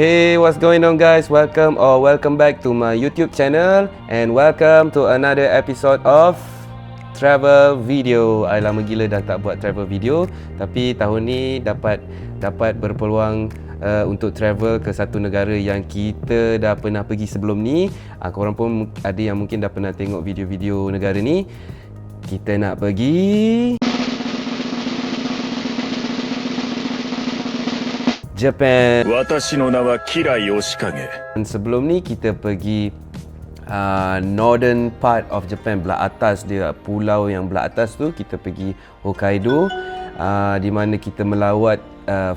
Hey, what's going on guys? Welcome back to my YouTube channel and welcome to another episode of travel video. Lama gila dah tak buat travel video, tapi tahun ni dapat berpeluang untuk travel ke satu negara yang kita dah pernah pergi sebelum ni. Korang pun ada yang mungkin dah pernah tengok video-video negara ni. Kita nak pergi Japan. Sebelum ni kita pergi northern part of Japan, belah atas dia, pulau yang belah atas tu kita pergi Hokkaido, di mana kita melawat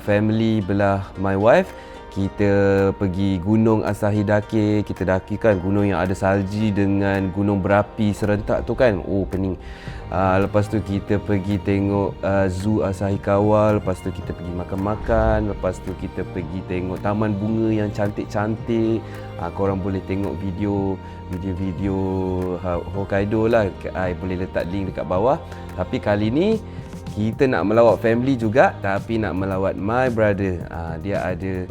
family belah my wife. Kita pergi Gunung Asahidake, kita dakikan gunung yang ada salji dengan gunung berapi serentak tu kan. Oh, pening. Lepas tu kita pergi tengok Zoo Asahikawa, lepas tu kita pergi makan-makan, lepas tu kita pergi tengok taman bunga yang cantik-cantik. Korang boleh tengok video Hokkaido lah. Boleh letak link dekat bawah. Tapi kali ni kita nak melawat family juga, tapi nak melawat my brother. Dia ada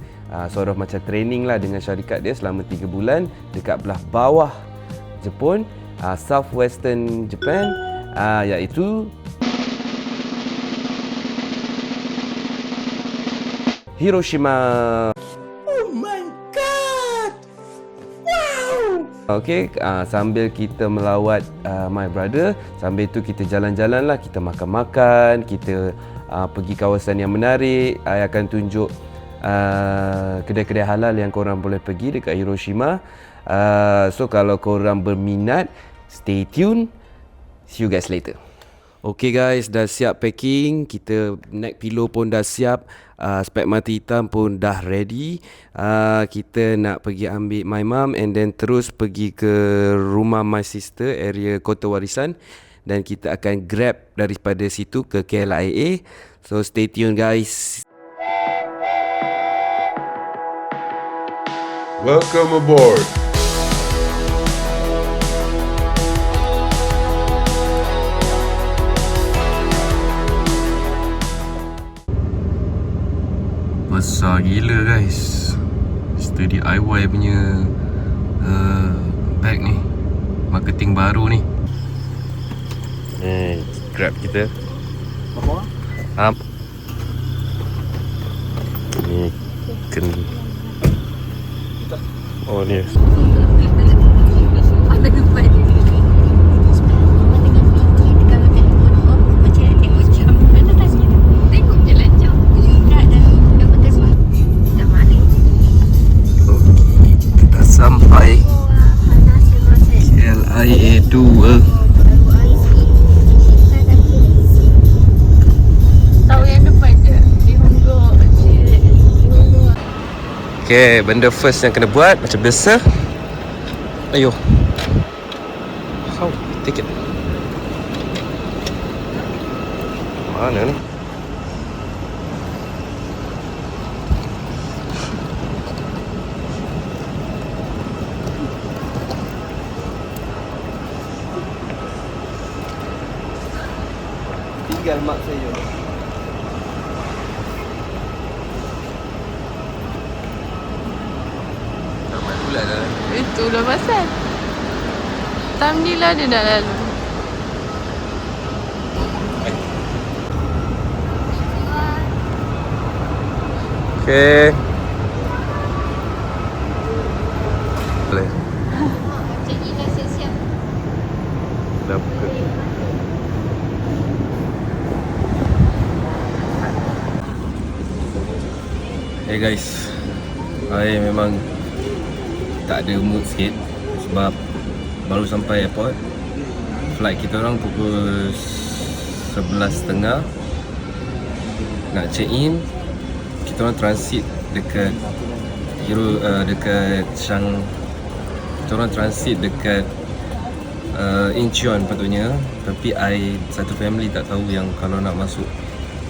sort of macam training lah dengan syarikat dia selama 3 bulan dekat belah bawah Jepun, southwestern Japan, iaitu Hiroshima. Oh my god! Wow! Okay, sambil kita melawat my brother, sambil tu kita jalan-jalan lah, kita makan-makan, kita pergi kawasan yang menarik. I akan tunjuk kedai-kedai halal yang korang boleh pergi dekat Hiroshima. So kalau korang berminat, stay tune. See you guys later. Okay guys, dah siap packing. Kita neck pillow pun dah siap, spek mata hitam pun dah ready. Kita nak pergi ambil my mum and then terus pergi ke rumah my sister, area Kota Warisan, dan kita akan grab daripada situ ke KLIA. So stay tune guys. Welcome aboard. Besar gila guys. Study IY punya bag ni, marketing baru ni. Grab kita. Apa? Ni oh ni. Kita sampai KLIA 2. Okay, benda first yang kena buat macam biasa. Ayuh. How? Take it. Mana ni? Tinggal mak saya. Itulah pasal thumbnail lah dia dah lalu. Okay. Boleh. Jadi dah siap-siap. Dah buka. Hey guys, I memang tak ada mood sikit sebab baru sampai airport. Flight kita orang pukul 11.30. Nak check in, kita orang transit dekat kita orang transit dekat Incheon patutnya, tapi satu family tak tahu yang kalau nak masuk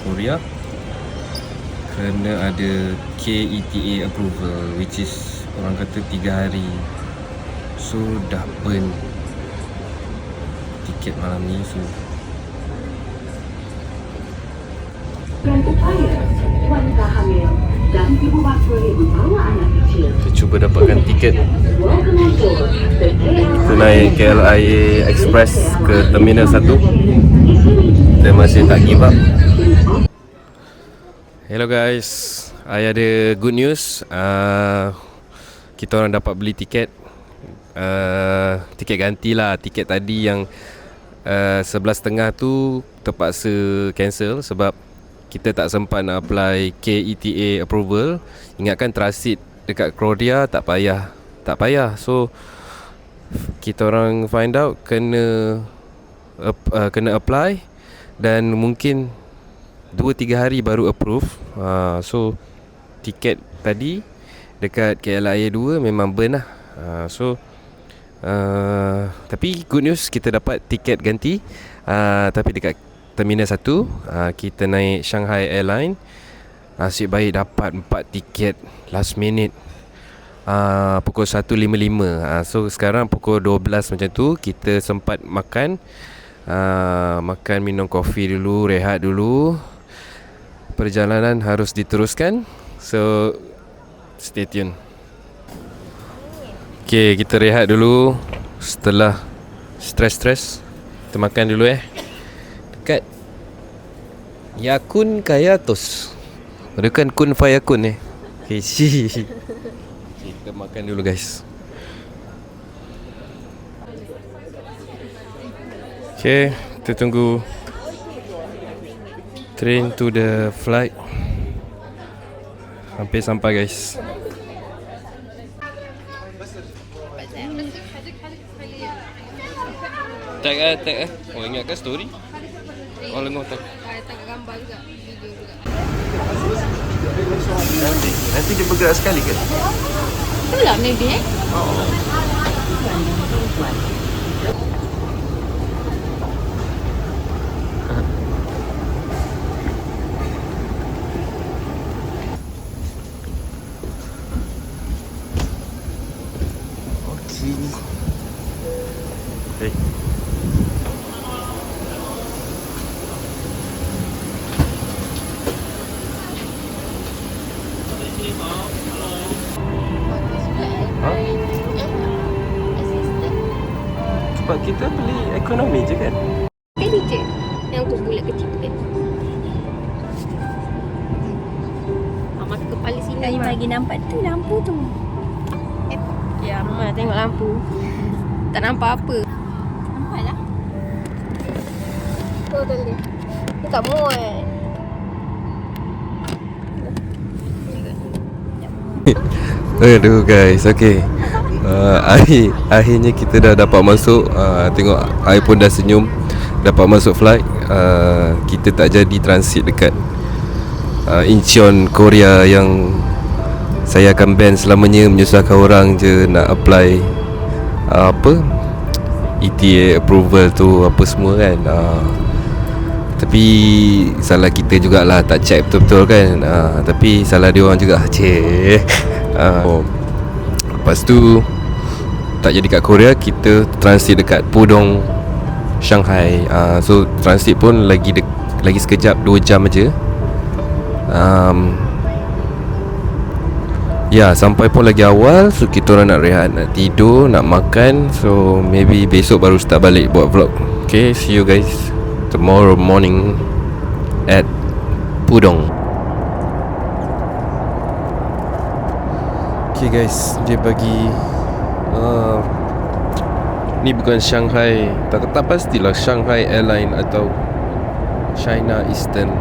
Korea kena ada KETA approval, which is orang kata 3 hari. So dah burn tiket malam ni. So dan upaya wanita hamil dan Kita cuba dapatkan tiket. Kita naik KLIA Express ke Terminal 1. Kita masih tak give up. Hello guys, I ada good news. Kita orang dapat beli tiket. Tiket ganti lah. Tiket tadi yang 11.30 tu terpaksa cancel sebab kita tak sempat nak apply KETA approval. Ingatkan transit dekat Korea tak payah. So kita orang find out kena apply dan mungkin 2-3 hari baru approve. So tiket tadi dekat KLIA 2 memang burn lah. Tapi good news, kita dapat tiket ganti. Tapi dekat Terminal 1, kita naik Shanghai Airline. Nasib baik dapat 4 tiket last minute, pukul 1.55. So sekarang pukul 12 macam tu, kita sempat makan, minum kopi dulu, rehat dulu. Perjalanan harus diteruskan. So stay tune. Okay, kita rehat dulu. Setelah stres, kita makan dulu dekat Yakun Kaya Tos. Bukan Kun Fayakun Okay, kita makan dulu guys. Okay, kita tunggu train to the flight. Hampir sampai guys. Tag. Oh, ingat kan story? Oh, lengok tag. Tak gambar juga, video juga. Nanti dia bergerak sekali ke? Itulah maybe Hey. Sebab kita beli ekonomi je kan? Ini je yang tu bulat kecil tu kan. Masa kepala sini Tadi pagi nampak tu lampu tu. Ya, Mama tengok lampu. Tak nampak apa. Nampak lah. Tu dia. Dia tak muat. Aduh guys, okay. Akhirnya kita dah dapat masuk. Tengok I pun dah senyum. Dapat masuk flight. Kita tak jadi transit dekat Incheon, Korea yang saya akan ban selamanya, menyusahkan orang je nak apply ETA approval tu apa semua kan. Tapi salah kita jugalah, tak check betul-betul kan. Tapi salah dia orang juga. Lepas tu tak jadi kat Korea, kita transit dekat Pudong, Shanghai. So transit pun lagi sekejap, 2 jam aja. Ya, sampai pun lagi awal. So kita orang nak rehat, nak tidur, nak makan. So maybe besok baru start balik buat vlog. Okay, see you guys tomorrow morning at Pudong. Okay guys, dia bagi ni bukan Shanghai, tak pastilah Shanghai Airline atau China Eastern.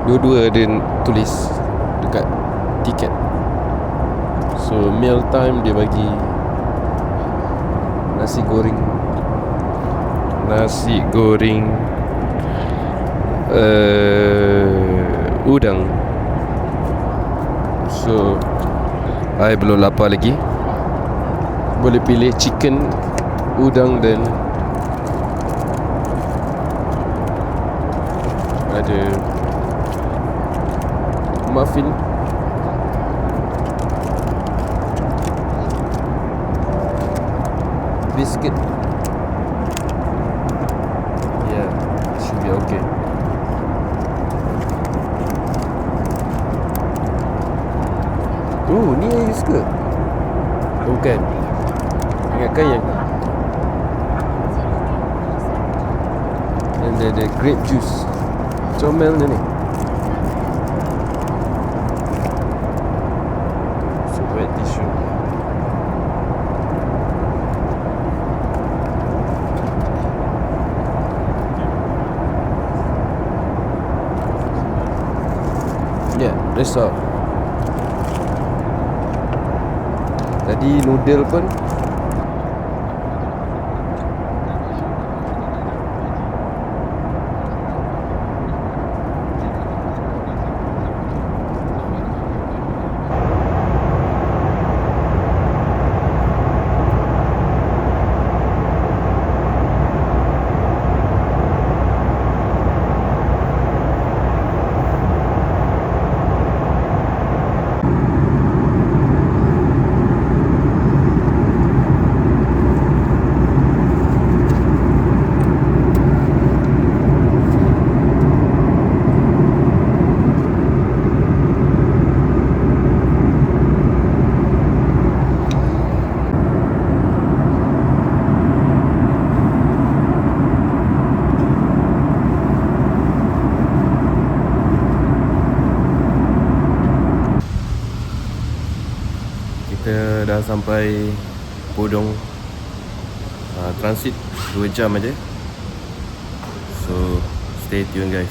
Dua-dua ada tulis dekat tiket. So meal time dia bagi nasi goreng udang. So I belum lapar lagi. Boleh pilih chicken, udang dan ada muffin. Biscuit. Yeah, should be okay. you suka? Bukan. Ingatkan yang ada grape juice. Comel ni. So wet tissue. Yeah, that's all. Tadi noodle pun kita dah sampai Pudong. Transit 2 jam aja. So stay tuned guys.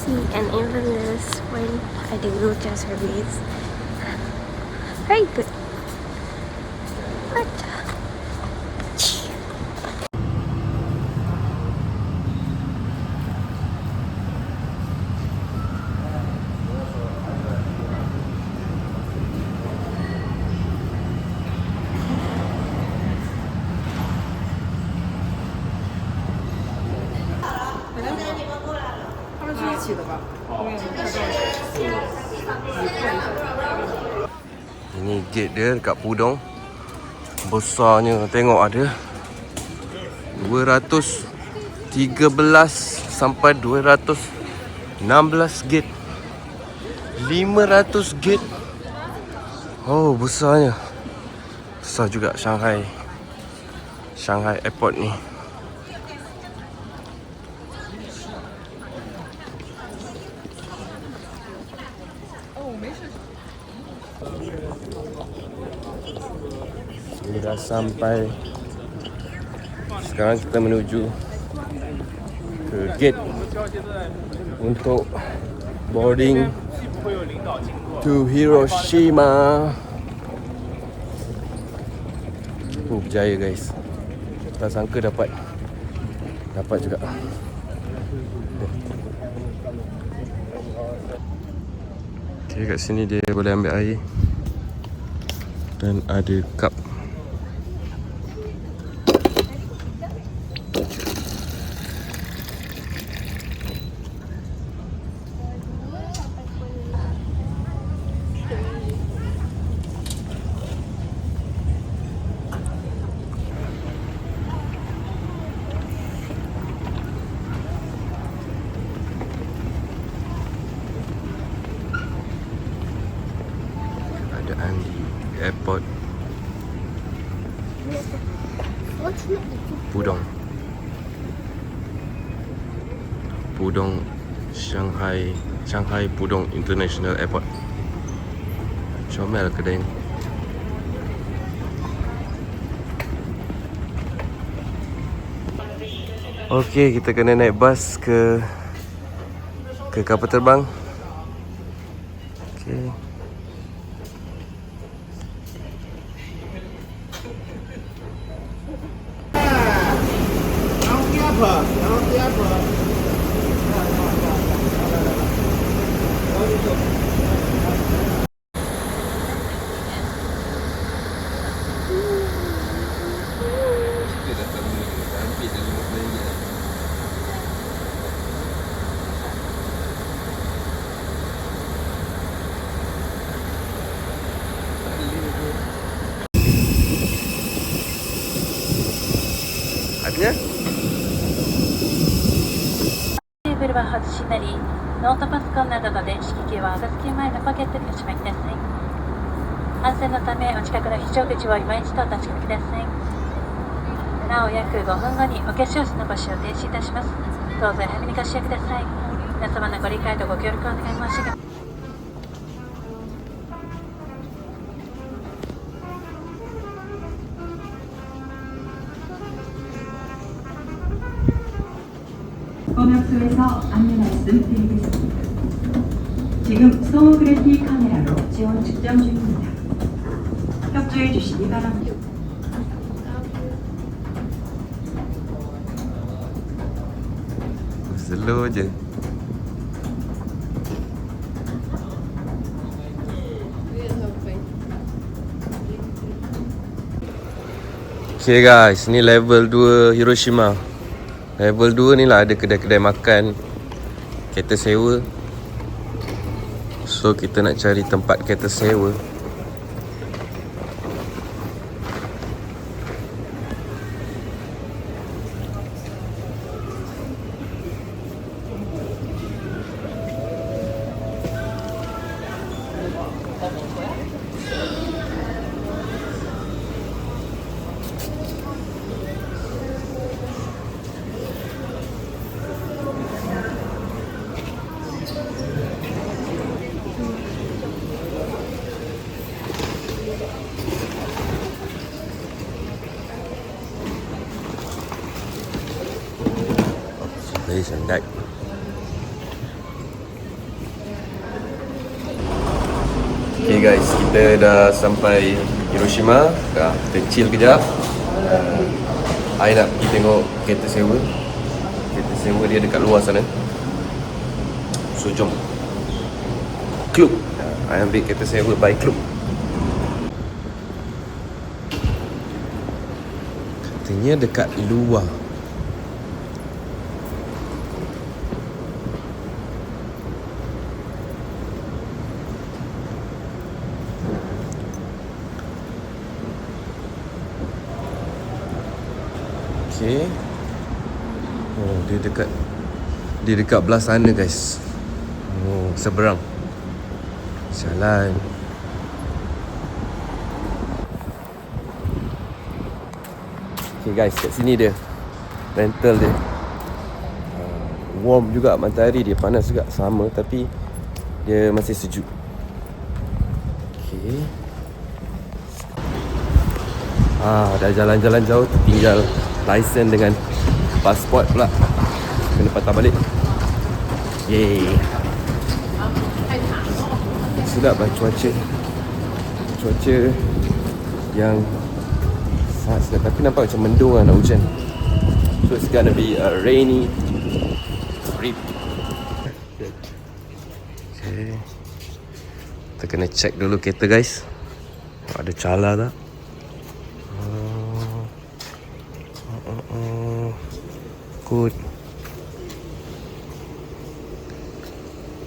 See an Inverness when ada wheelchair service. Very good. What? Ini gate dia dekat Pudong. Besarnya, tengok ada 213 sampai 216 gate. 500 gate. Oh, besarnya. Besar juga Shanghai Airport ni. Ini dah sampai. Sekarang kita menuju ke gate untuk boarding to Hiroshima. Berjaya guys. Tak sangka dapat juga. Okay, kat sini dia boleh ambil air dan ada cup. Keadaan di airport Pudong Shanghai Pudong International Airport. Comel kedai ni. Okey, kita kena naik bas ke kapal terbang. Okey. Adanya? テーブルは外しになりノートパソコンなどの電子機器はお座付き前のポケットにおしまいください。安全のためお近くの非常口を今一度お確かめください。なお約5分後にお化粧室の募集を停止いたします。どうぞ早めにご使用ください。皆様のご理解とご協力をお願い申し上げます。공역소에서 안내 말씀드리겠습니다. 지금 소모그래피 카메라로 지원 측정 중입니다. 협조해 주시기 바랍니다. Slow je. Okay guys, ni level 2 Hiroshima. Level 2 ni lah ada kedai-kedai makan, kereta sewa. So kita nak cari tempat kereta sewa. This and that. Okay guys, kita dah sampai Hiroshima. Kita chill kejap. I nak pergi tengok kereta sewa. Kereta sewa dia dekat luar sana. So jom. Klub. I ambil kereta sewa by Klub. Katanya dekat luar. Okay. Oh, dia dekat belah sana guys. Oh, seberang jalan. Okay guys, kat sini dia rental dia. Warm juga, matahari dia panas juga sama, tapi dia masih sejuk. Okay. Dah jalan-jalan jauh, tinggal lesen dengan pasport pula. Kena patah balik. Yeay. Sedap lah cuaca. Cuaca yang sangat sedap. Tapi nampak macam mendung lah, nak hujan. So it's gonna be a rainy trip. Okay. Kita kena check dulu kereta guys. Ada cala tak? Good.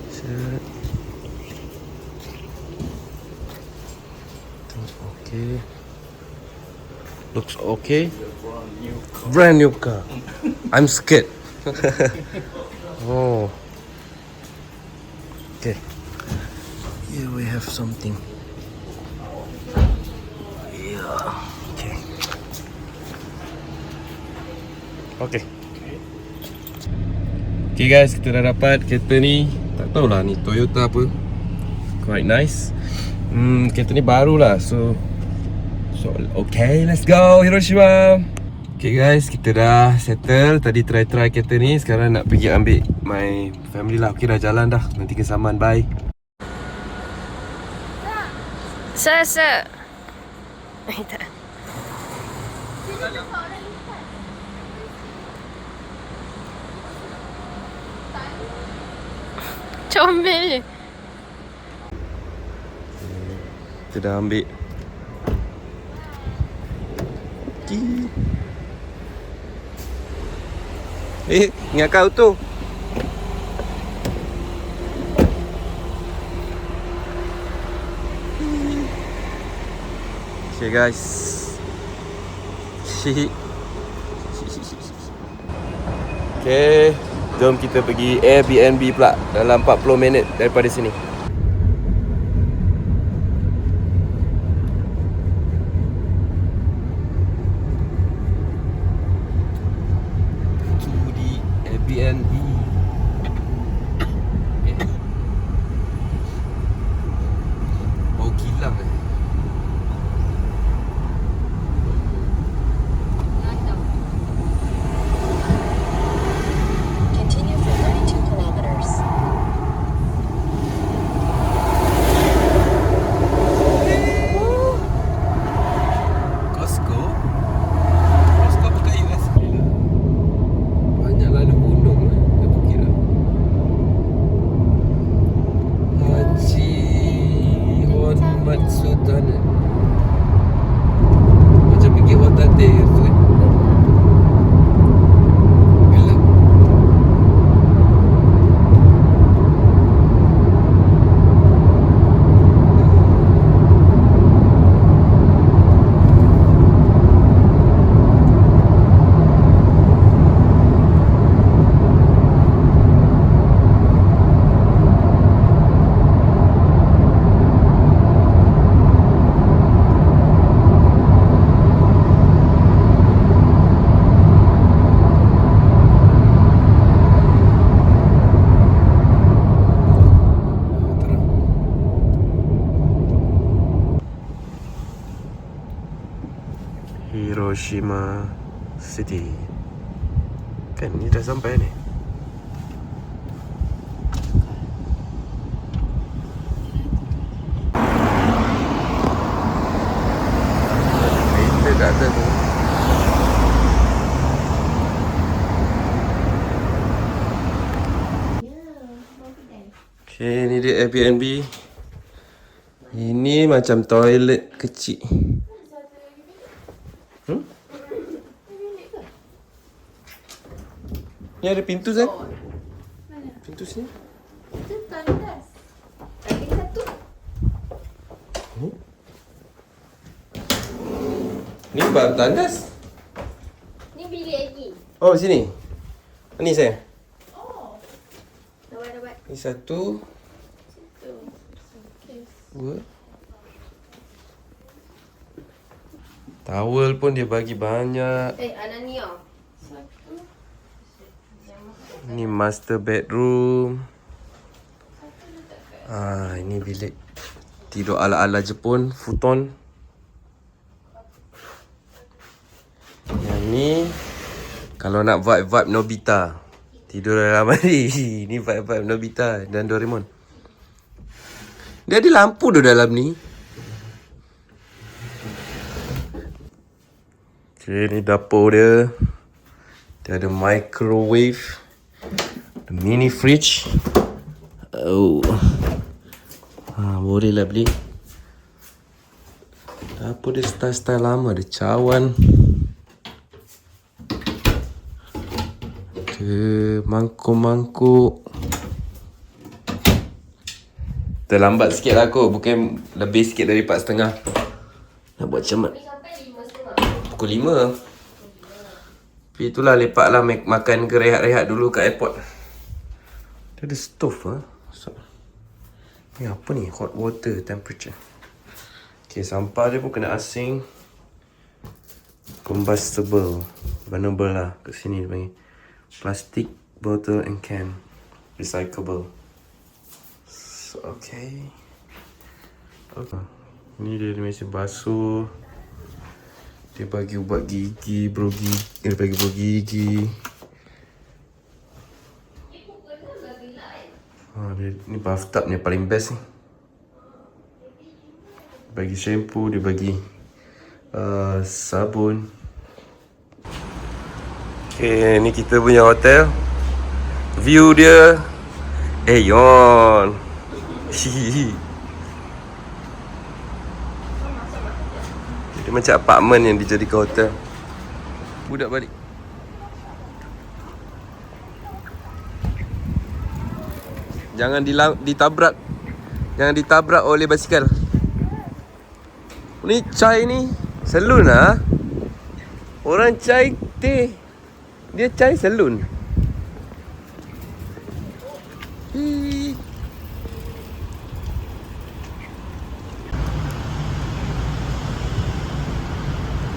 Set. Okay. Looks okay. Brand new car. I'm scared. Oh. Okay. Here we have something. Yeah. Okay. Okay. Okay guys, kita dah dapat kereta ni. Tak tahulah ni Toyota apa. Quite nice. Kereta ni baru lah. So okay, let's go Hiroshima. Okay guys, kita dah settle. Tadi try kereta ni. Sekarang nak pergi ambil my family lah. Okay, dah jalan dah. Nanti kesamaan, bye. Sir. Tak. Comel je. Kita dah ambil. Ingat kau tu. Okay guys. Okay. Jom kita pergi Airbnb pula dalam 40 minit daripada sini. Itu di Airbnb. Bau kilang eh. Continue for 32 kilometers. Costco? Costco bukan US lah. Banyak lalu gunung lah. Aku kira Haji Hormat Sultan. Macam pergi Watate tu kan. Gelap. Hiroshima City. Kan ni dah sampai ni. Kereta kat atas tu. Okay, ni dia Airbnb. Ini macam toilet kecil. Ni ada pintu Zan? Pintu sini? Itu tandas. Lagi satu. Ni bab tandas. Ni bilik lagi. Oh, sini. Ni saya. Dapat. Ni satu, Tu. Okey. dua. Towel pun dia bagi banyak. Anania. Satu. Ni master bedroom. Ini bilik tidur ala-ala Jepun, futon. Yang ni kalau nak vibe-vibe Nobita, tidur dalam mari. Ni vibe-vibe Nobita dan Doraemon. Dia ada lampu tu dalam ni. Okay, ni dapur dia. Dia ada microwave, ada mini fridge. Oh, boleh lah beli. Dapur dia style-style lama. Ada cawan, ada mangkuk-mangkuk. Terlambat sikit lah aku. Bukan lebih sikit dari 4:30. Nak buat macam mana? Pukul 5. Tapi itulah lepak lah makan ke rehat-rehat dulu kat airport. Dia ada stove lah. So, ni apa ni? Hot water temperature. Okay, sampah dia pun kena asing. Combustible. Burnable lah. Kat sini dia panggil. Plastic bottle and can. Recyclable. So, okay. Ni dia mesin basuh. Dia bagi ubat gigi, dia bagi bro gigi. Ni bathtub ni paling best ni. Dia bagi shampoo, dia bagi sabun. Okay, ni kita punya hotel. View dia Aeon. Dia macam apartment yang dijadikan hotel. Budak balik. Jangan ditabrak. Jangan ditabrak oleh basikal. Ni chai ni salon lah. Orang chai teh. Dia chai salon.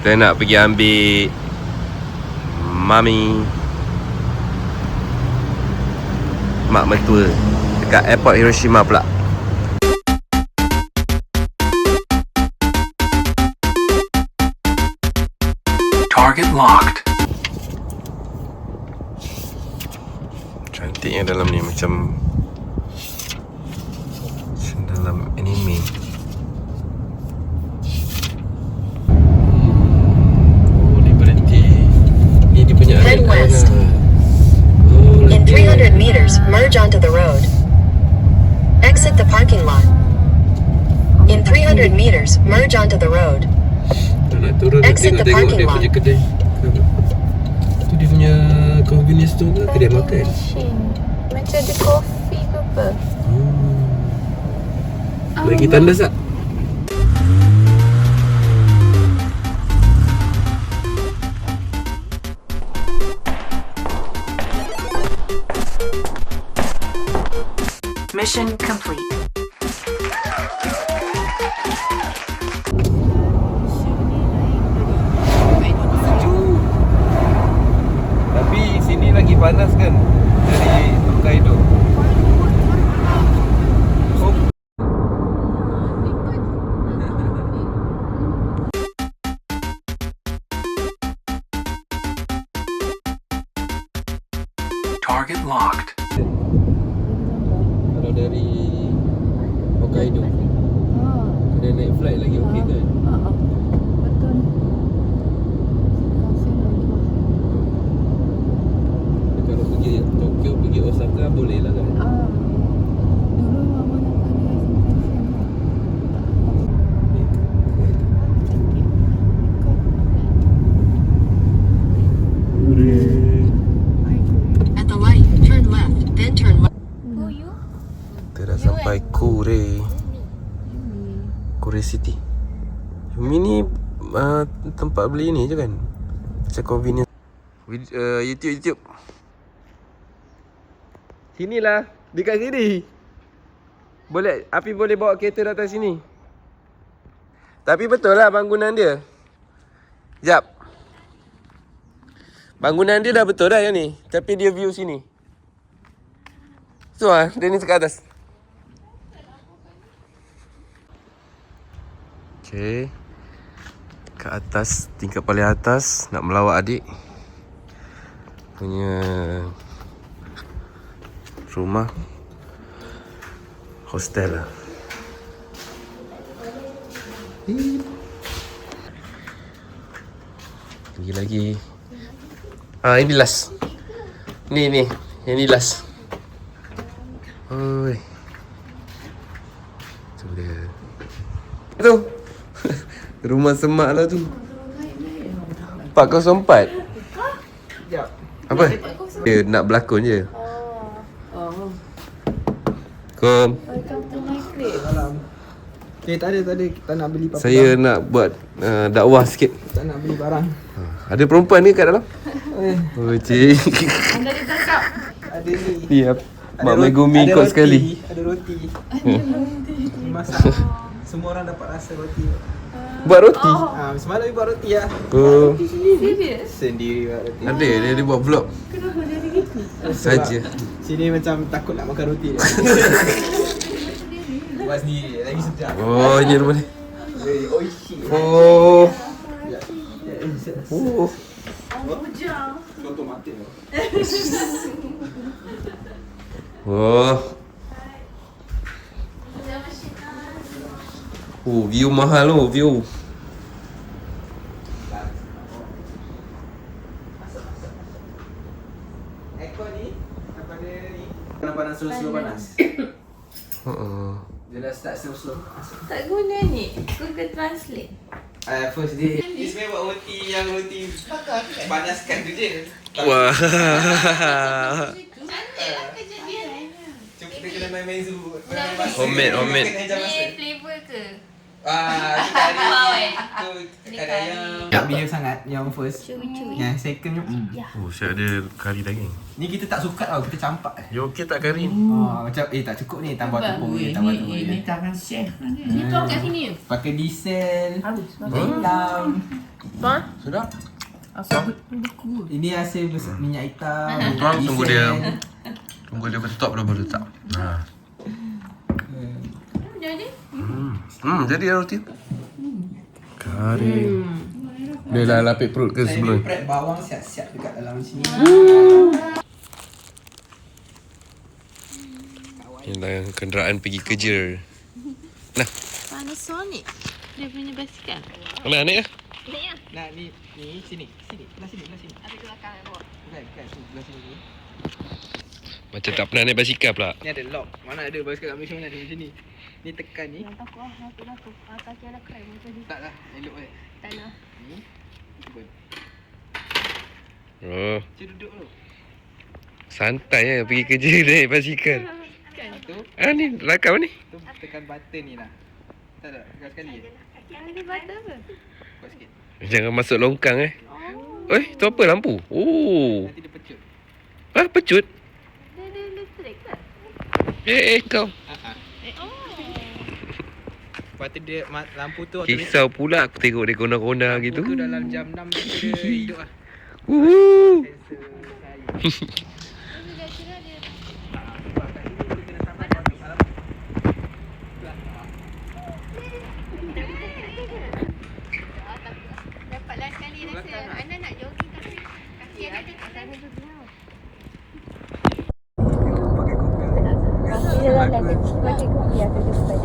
Kita nak pergi ambil Mami, mak mertua, dekat airport Hiroshima pula. Target locked. Cantiknya dalam ni, macam dalam anime. Oh, ni berhenti. Ni dia punya Head west. Oh, In 300 meters, merge onto the road. Exit the parking lot. In 300 meters, merge onto the road. nak turun nak Exit the tengok-tengok parking dia lot. punya kedai. Tu dia punya convenience tu ke kedai makan? Macam ada kopi ke apa? Bagi tanda tak? Mission complete. Tapi sini lagi panas kan dari Hokkaido. Oh. Target locked. Kalau dari Hokkaido kena naik flight lagi okey kan? Betul. Kalau pergi Tokyo, pergi Osaka boleh lah kan? Dulu mama nak At the light, turn left, then turn left. Kita dah sampai Kure City. Yumi ni tempat beli ni je kan? Macam convenience. YouTube. Sinilah, dekat sini. Boleh, Afi boleh bawa kereta datang sini. Tapi betul lah bangunan dia. Jap. Bangunan dia dah betul dah yang ni. Tapi dia view sini. Tu lah, dia ni dekat atas. Okay. Ke atas, tingkat paling atas. Nak melawat adik punya rumah. Hostel lah. Pergi lagi. Ini last. Ni. Yang ni last. Oi. Tu dia. Tu. Rumah semak lah tu. 404. Apa? Dia nak berlakon je. Kom. Tak ada. Kita nak beli apa-apa. Saya nak buat dakwah sikit. Tak nak beli barang. Ada perempuan ni kat dalam? Oh, cik. Ada ni. Siap. Mak Megumi ikut sekali. Ada roti. Masak. Semua orang dapat rasa roti. Buat roti? Semalam dia buat roti lah. Oh. Sendiri buat roti. Dia buat vlog. Kenapa jadi gitu? Saja. Sini macam takut nak makan roti dia. Buat sendiri. Lagi sedap. Oh, ini rumah ni. Oh shit. Oh. Oh. Contoh mati. Oh. Oh, view mahal oh, view. Aircon ni daripada ni panas slow panas. Dia dah start slow. Tak guna ni. Google Translate. First day. Ismail buat roti yang roti panaskan tu je. Wah. Cantiklah kerja dia. Cuma kita kena main-main zoo. Homemade. Ni flavor ke? Kita ada Wow, tu ada ayam. Tak bila sangat yang first. Curi-curi. Yang second tu. Oh, saya ada kari daging. Ni kita tak suka tau, kita campak. You okey tak kari? Macam tak cukup ni, tambah tepung ni, tambah tepung ni. tangan chef kan ni. Ni kau kat sini. Pakai diesel, Habis. hitam. Sedap. Asal beku. Ini hasil minyak hitam. Tuang tunggu dia. diesel. Tunggu dia bertutup baru letak. Ha. Jadi? Jadi ya roti. Kari. Dia dah lapik perut ke Saya sebelum? prep bawang siap-siap dekat dalam sini. Yang kenderaan pergi kerja. Nah, Panasonic. Dia punya basikal. mana naik ah? Nah, ni sini. Belah sini. Ada belakang yang bawa. Bukan, belah sini. Macam tak pernah naik basikal pula. Ni ada lock. Mana ada basikal kat Malaysia mana ada macam ni. Ni tekan ni. Yang takut laku. Kaki anak krem macam ni. Tak lah, elok kan. Tak nak. Ni. Cuba. Oh, Cuba duduk dulu. santai pergi kerja naik basikal. Tu, Ni rakam ni. tu tekan button ni lah. Tak ada, tekan sekali je. Yang ni butter ke? Kuat sikit. Jangan masuk longkang tu apa lampu? Oh. Nanti dia pecut. Pecut. Dia elektrik ke? Kau. Lepas tu dia lampu tu Kisau pula aku tengok dia kona-kona gitu. tu dalam jam 6 dia hidup lah. Sensor saya. Dapatlah sekali rasa. Ana nak jogging tapi kaki Ana dia tak ada jogging.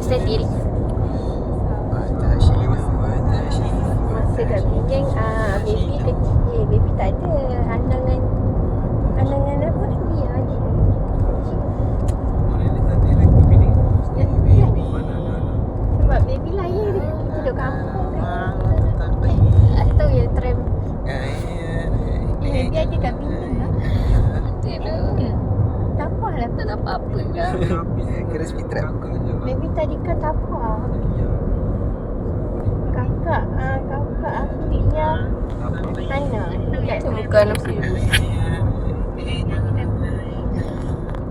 Saya diri. Masa kat Penang, baby kecil. Baby tak ada anangan apa ni adik. Sebab baby lahir dia duduk kampung kan. Atau yang tram. Baby ada kat Penang lah. Tak apa lah, tak apa-apa lah. Kena speed trap. Baby tadi kan tak apa. Kakak Afiya Aina. Itu bukan apa.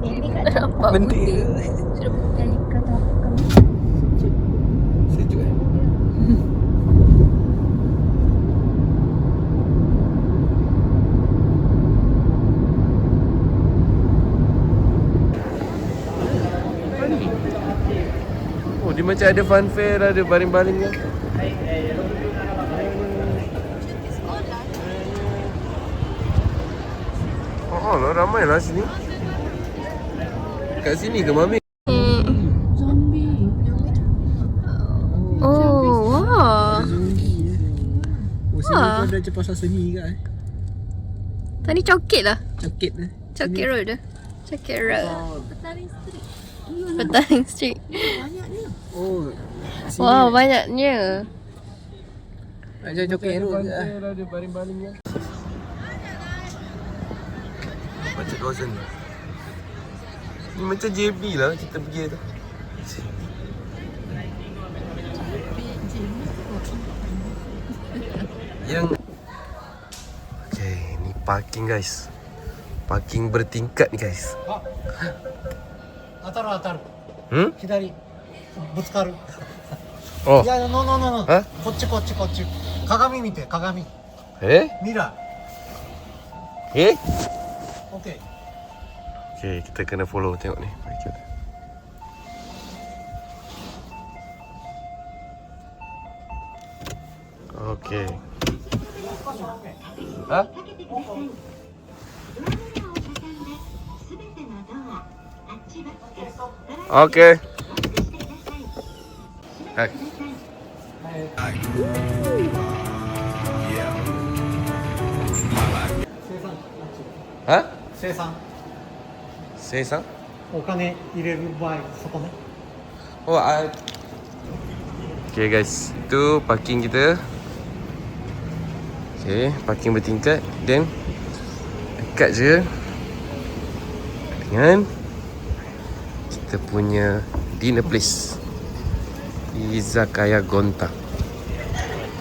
Baby kat nampak Benda. tadi kata apa. Sejuk kan? Oh, dia macam ada fun fair, ada baling-baling kan. Oh lah, ramai lah sini. Kat sini ke Mami? Zombie. Oh, wah. Sini pun ada macam pasal seni kan. Tadi coket lah. Coket lah. Coket road dah. Coket road. Petaling Street. Oh. Wow, banyaknya. Macam coket road je lah. Ada baling-baling kan. Macam kawasan ni. Ni macam JB lah kita pergi tu. Yang okay, ni parking guys. Parking bertingkat ni guys. 当たる 左ぶつかる Oh. いやノー Hah? こっち鏡見て鏡 Eh? ミラ Eh? ー OK Okay, kita kena follow tengok ni. Okay. Ha? Okay. Hai. Ha? 生産 Sesang? お金入れる場合そこね Oh, okay guys, tu parking kita. Okay, parking bertingkat. Then dekat je dengan kita punya dinner place, Izakaya Gonta.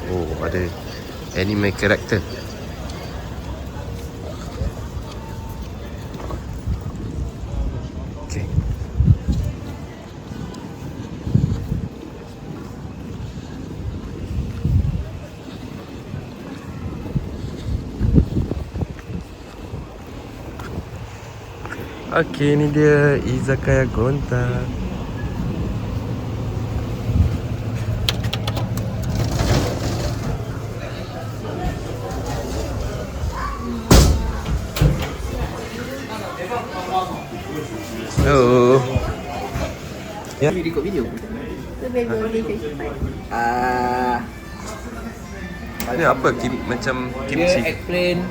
Oh, ada Anime character. Okay. Okay, ni dia Izakaya Gonta. Hello. Ya. Record video. Lebih boleh cepat. Ni apa? Macam Dia kimchi. eggplant.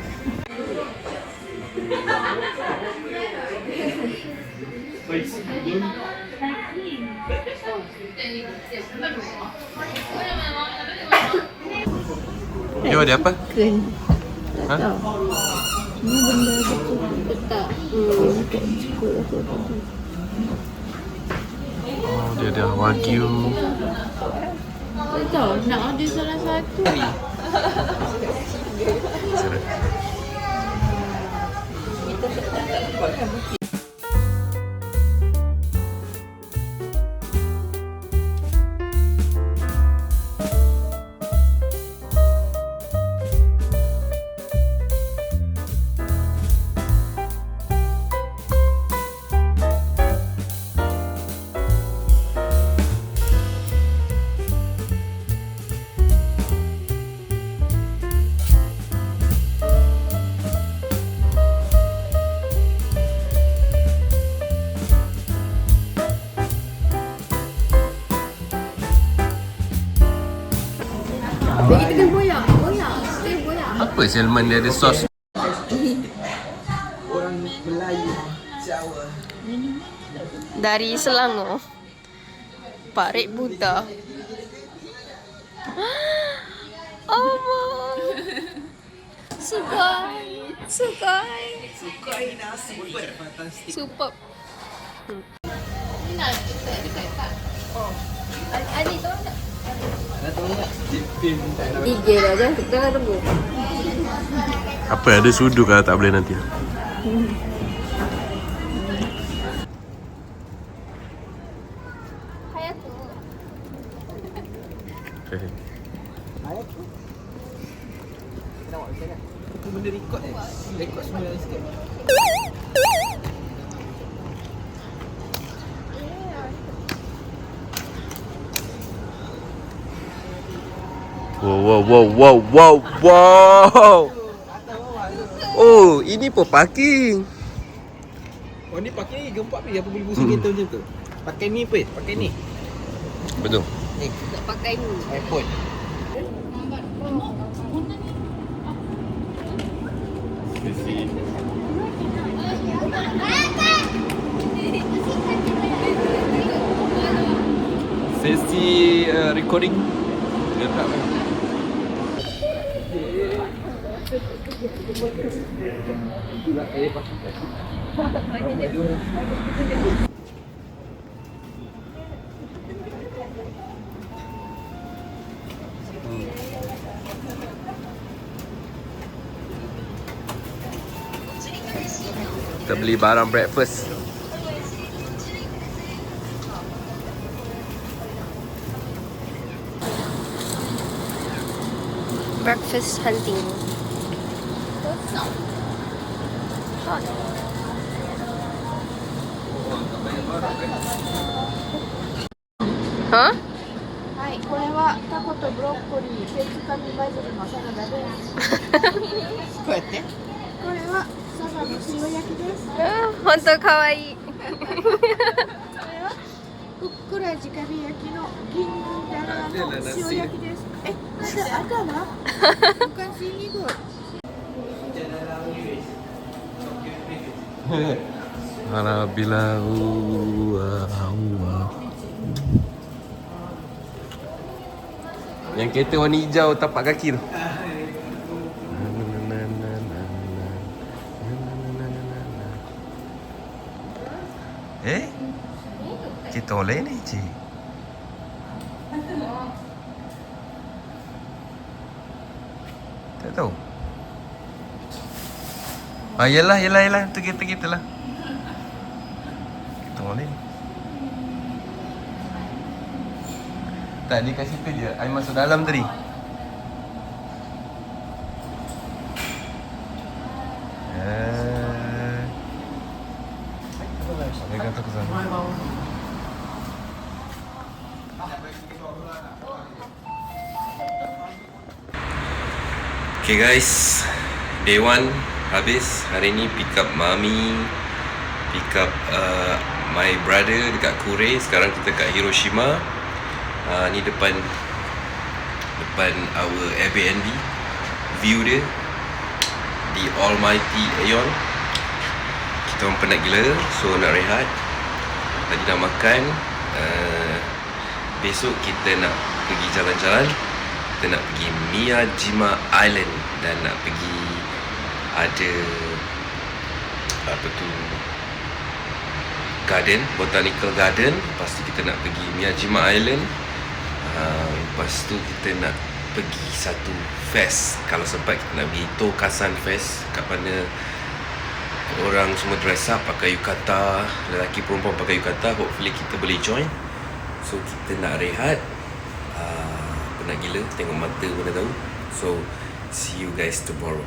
Yo, dia apa? Ken. Ha? Ni benda kecil. Letak. Cukup aku tadi. Oh, dia ada wagyu. Tak tahu, nak ada salah satu. Bagi kita boyak. Kita boyak. Apa Salman dia ada sos? Orang Melayu, Jawa. Dari Selangor. Parit Buta. Oh, Sukai. Sukai nasi fantastik. Super. Ni nak dekat tak? Oh. Adik tahu tak? Dah tahu tak? Jepin tak nak. Tiga dah je. Kita dah tunggu. Apa ada sudu kalau tak boleh nanti? Hayatu. Nampak macam mana? Itu benda record Record semua sikit. Wow. Oh, ini pun parking. Oh ni pakai ni gempak ni apa boleh pusing kereta macam tu. Pakai ni apa? Pakai ni. Betul. Ni Nak pakai ni. iPhone. Sesi recording. Dekat kan? Kita beli barang breakfast. Breakfast hunting. Huh? はい、これはタコとブロッコリー、ペンチカミバジルのサラダです。こうやってこれはサザの塩焼きです。本当可愛い。これはふっくら直火焼きの銀だらの塩焼きです。ada lah. Bukan sini kot. Alhamdulillah. Yang kereta warna hijau tapak kaki tu. Kita oleh ni cik. Tak tahu. Yelah. Tu kita lah. Kita orang ni. Tak, dia kat situ je. I masuk dalam tadi. Dia kata ke sana. Okay guys, day 1 habis. Hari ni pick up mami, pick up my brother dekat Kure. Sekarang kita kat Hiroshima. Ni depan our Airbnb. View dia The Almighty Aeon. Kita orang penat gila, so nak rehat. Tadi dah makan. Besok kita nak pergi jalan-jalan. Kita nak pergi Miyajima Island dan nak pergi ada garden, botanical garden. Lepas tu kita nak pergi Miyajima Island. Lepas tu kita nak pergi satu fest. Kalau sempat kita nak pergi Tokasan Fest, kat mana orang semua dress up pakai yukata, lelaki perempuan pakai yukata. Hopefully kita boleh join. So kita nak rehat. Penat gila, tengok mata pun dah tahu. So see you guys tomorrow.